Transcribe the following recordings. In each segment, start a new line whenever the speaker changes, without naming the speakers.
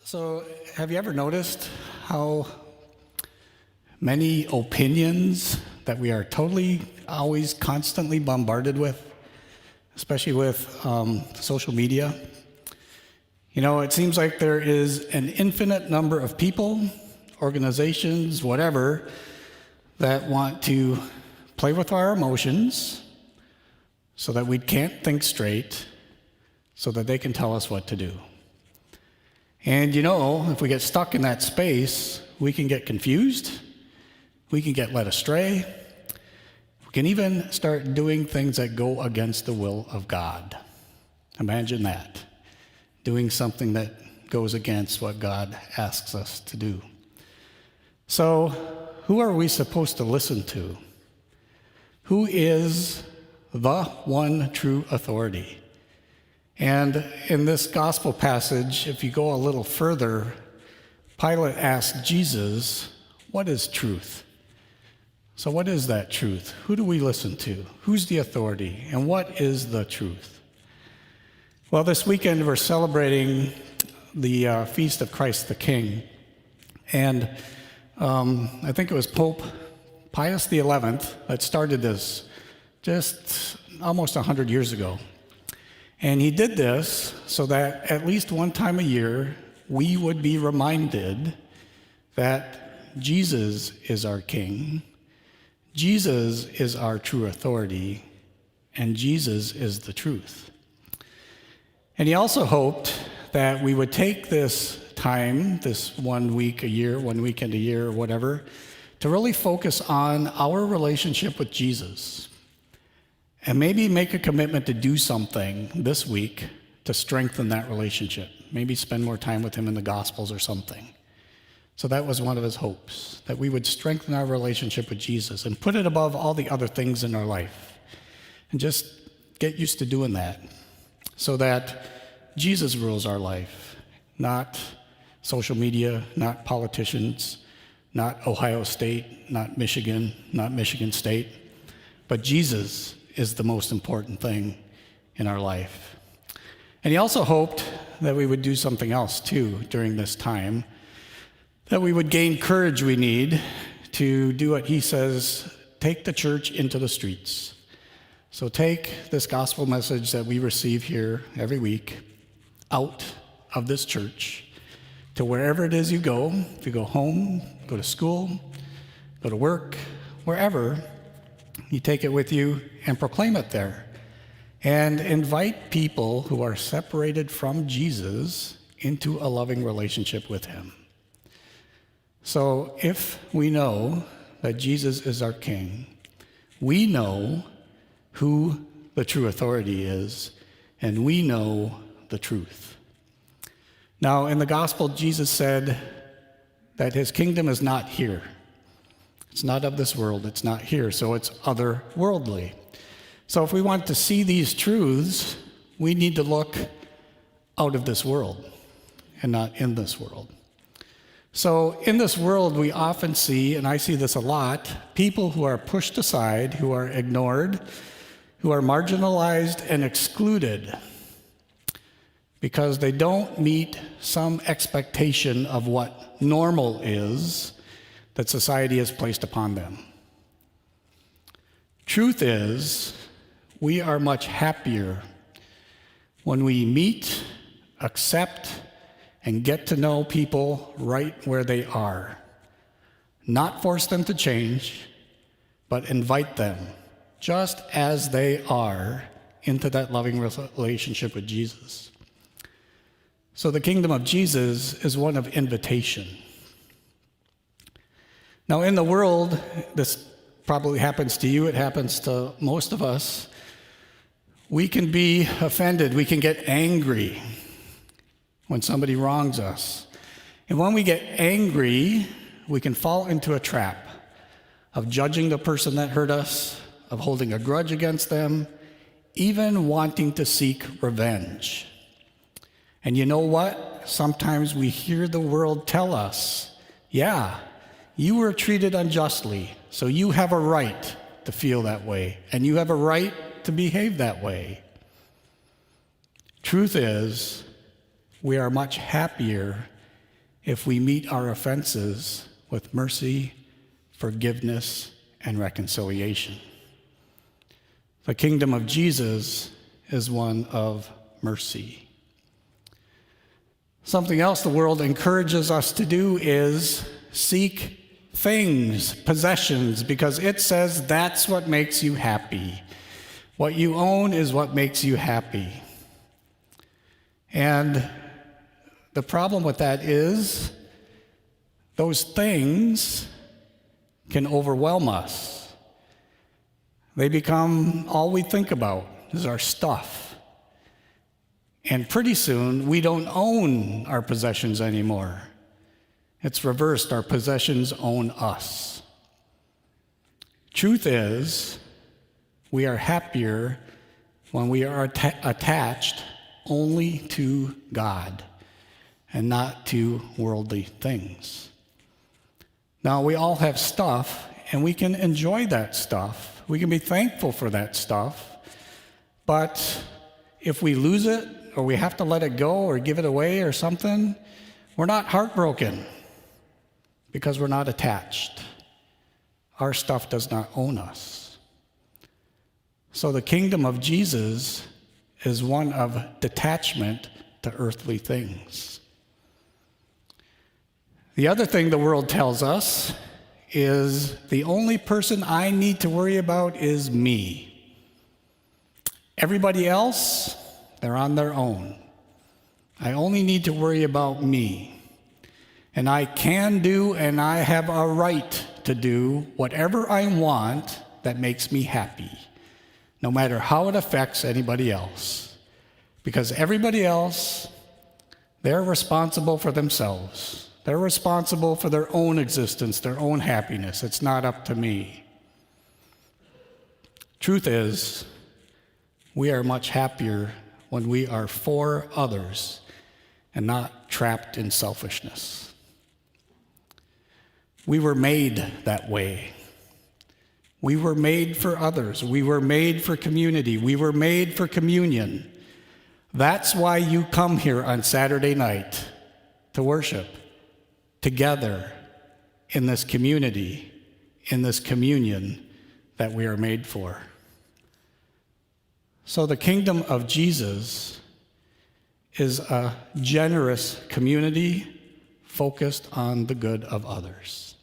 So, have you ever noticed how many opinions that we are always constantly bombarded with, especially with social media? You know, it seems like there is an infinite number of people, organizations, whatever, that want to play with our emotions so that we can't think straight, so that they can tell us what to do. And you know, if we get stuck in that space, we can get confused, we can get led astray, we can even start doing things that go against the will of God. Imagine that, doing something that goes against what God asks us to do. So, who are we supposed to listen to? Who is the one true authority? And in this gospel passage, if you go a little further, Pilate asked Jesus, what is truth? So what is that truth? Who do we listen to? Who's the authority? And what is the truth? Well, this weekend we're celebrating the feast of Christ the King. And I think it was Pope Pius XI that started this just almost 100 years ago. And he did this so that at least one time a year, we would be reminded that Jesus is our King, Jesus is our true authority, and Jesus is the truth. And he also hoped that we would take this time, this 1 week a year, 1 weekend a year, or whatever, to really focus on our relationship with Jesus. And maybe make a commitment to do something this week to strengthen that relationship. Maybe spend more time with him in the Gospels or something. So that was one of his hopes, that we would strengthen our relationship with Jesus and put it above all the other things in our life. And just get used to doing that so that Jesus rules our life, not social media, not politicians, not Ohio State, not Michigan State, but Jesus is the most important thing in our life. And he also hoped that we would do something else too during this time, that we would gain courage we need to do what he says, take the church into the streets. So take this gospel message that we receive here every week out of this church to wherever it is you go. If you go home, go to school, go to work, wherever, you take it with you and proclaim it there. And invite people who are separated from Jesus into a loving relationship with him. So if we know that Jesus is our King, we know who the true authority is, and we know the truth. Now, in the gospel, Jesus said that his kingdom is not here. It's not of this world, it's not here, so it's otherworldly. So if we want to see these truths, we need to look out of this world and not in this world. So in this world, we often see, and I see this a lot, people who are pushed aside, who are ignored, who are marginalized and excluded because they don't meet some expectation of what normal is that society has placed upon them. Truth is, we are much happier when we meet, accept, and get to know people right where they are. Not force them to change, but invite them, just as they are, into that loving relationship with Jesus. So the kingdom of Jesus is one of invitation. Now, in the world, this probably happens to you, it happens to most of us. We can be offended, we can get angry when somebody wrongs us. And when we get angry, we can fall into a trap of judging the person that hurt us, of holding a grudge against them, even wanting to seek revenge. And you know what? Sometimes we hear the world tell us, yeah, you were treated unjustly, so you have a right to feel that way, and you have a right to behave that way. Truth is, we are much happier if we meet our offenses with mercy, forgiveness, and reconciliation. The kingdom of Jesus is one of mercy. Something else the world encourages us to do is seek things, possessions, because it says that's what makes you happy. What you own is what makes you happy. And the problem with that is those things can overwhelm us. They become all we think about is our stuff. And pretty soon, we don't own our possessions anymore. It's reversed. Our possessions own us. Truth is, we are happier when we are attached only to God and not to worldly things. Now, we all have stuff, and we can enjoy that stuff. We can be thankful for that stuff. But if we lose it, or we have to let it go or give it away or something, we're not heartbroken because we're not attached. Our stuff does not own us. So the kingdom of Jesus is one of detachment to earthly things. The other thing the world tells us is the only person I need to worry about is me. Everybody else, they're on their own. I only need to worry about me. And I can do and I have a right to do whatever I want that makes me happy, no matter how it affects anybody else. Because everybody else, they're responsible for themselves. They're responsible for their own existence, their own happiness. It's not up to me. Truth is, we are much happier when we are for others and not trapped in selfishness. We were made that way. We were made for others. We were made for community. We were made for communion. That's why you come here on Saturday night to worship together in this community, in this communion that we are made for. So the kingdom of Jesus is a generous community focused on the good of others.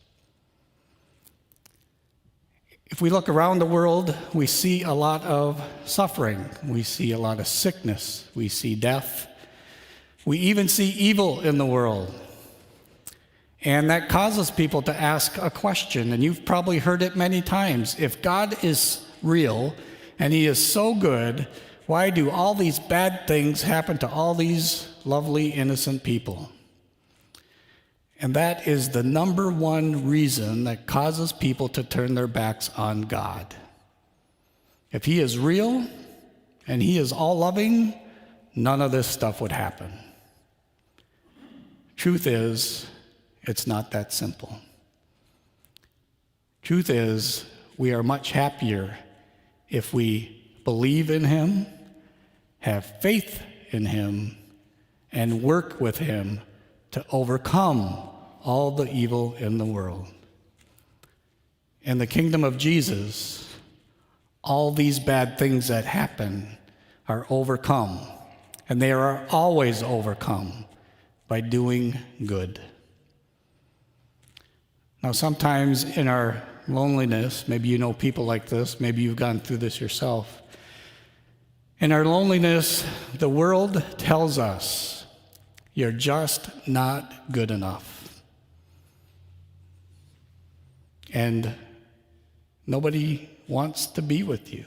If we look around the world, we see a lot of suffering. We see a lot of sickness. We see death. We even see evil in the world. And that causes people to ask a question, and you've probably heard it many times. If God is real, and he is so good, why do all these bad things happen to all these lovely, innocent people? And that is the number one reason that causes people to turn their backs on God. If he is real and he is all loving, none of this stuff would happen. Truth is, it's not that simple. Truth is, we are much happier if we believe in him, have faith in him, and work with him to overcome all the evil in the world. In the kingdom of Jesus, all these bad things that happen are overcome, and they are always overcome by doing good. Now, sometimes in our loneliness, maybe you know people like this, maybe you've gone through this yourself. In our loneliness, the world tells us, you're just not good enough. And nobody wants to be with you.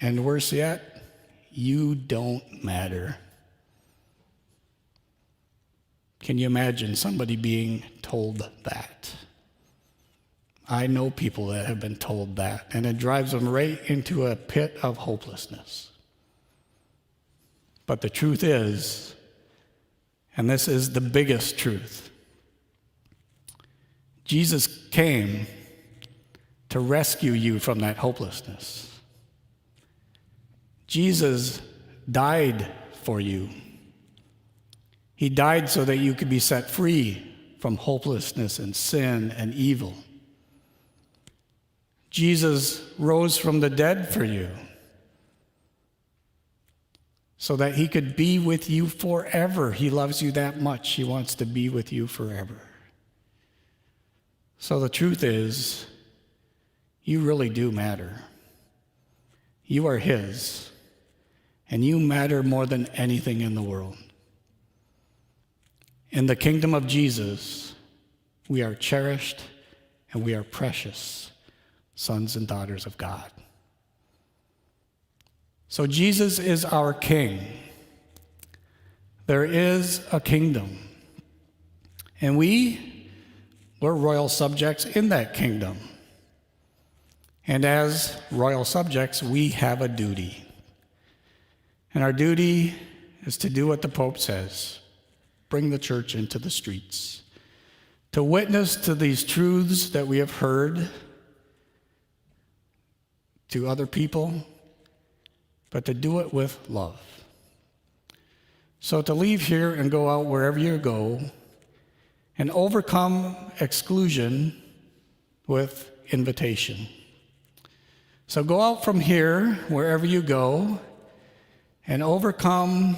And worse yet, you don't matter. Can you imagine somebody being told that? I know people that have been told that, and it drives them right into a pit of hopelessness. But the truth is, and this is the biggest truth, Jesus came to rescue you from that hopelessness. Jesus died for you. He died so that you could be set free from hopelessness and sin and evil. Jesus rose from the dead for you so that he could be with you forever. He loves you that much. He wants to be with you forever. So the truth is, you really do matter. You are his, and you matter more than anything in the world. In the kingdom of Jesus, we are cherished and we are precious sons and daughters of God. So Jesus is our king. There is a kingdom, and we're royal subjects in that kingdom. And as royal subjects, we have a duty. And our duty is to do what the Pope says: bring the church into the streets, to witness to these truths that we have heard to other people, but to do it with love. So to leave here and go out wherever you go and overcome exclusion with invitation. So go out from here, wherever you go, and overcome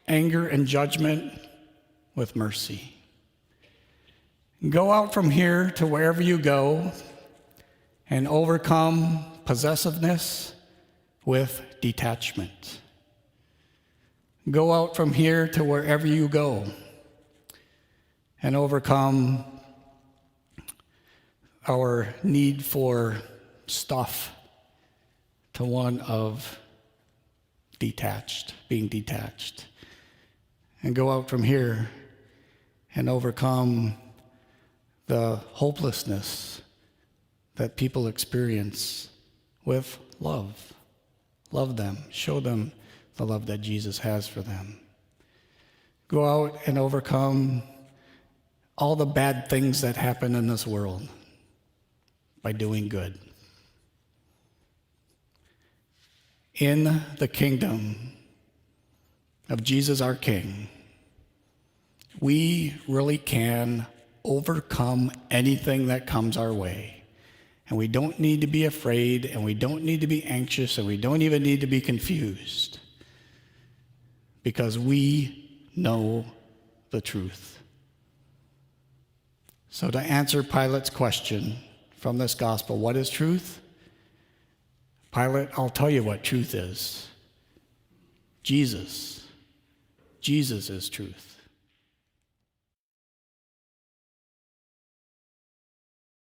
anger and judgment with mercy. Go out from here to wherever you go and overcome possessiveness with detachment. Go out from here to wherever you go and overcome our need for stuff to one of being detached. And go out from here and overcome the hopelessness that people experience with love. Love them. Show them the love that Jesus has for them. Go out and overcome all the bad things that happen in this world by doing good. In the kingdom of Jesus our King, we really can overcome anything that comes our way. And we don't need to be afraid, and we don't need to be anxious, and we don't even need to be confused, because we know the truth. So to answer Pilate's question from this gospel, what is truth? Pilate, I'll tell you what truth is. Jesus. Jesus is truth.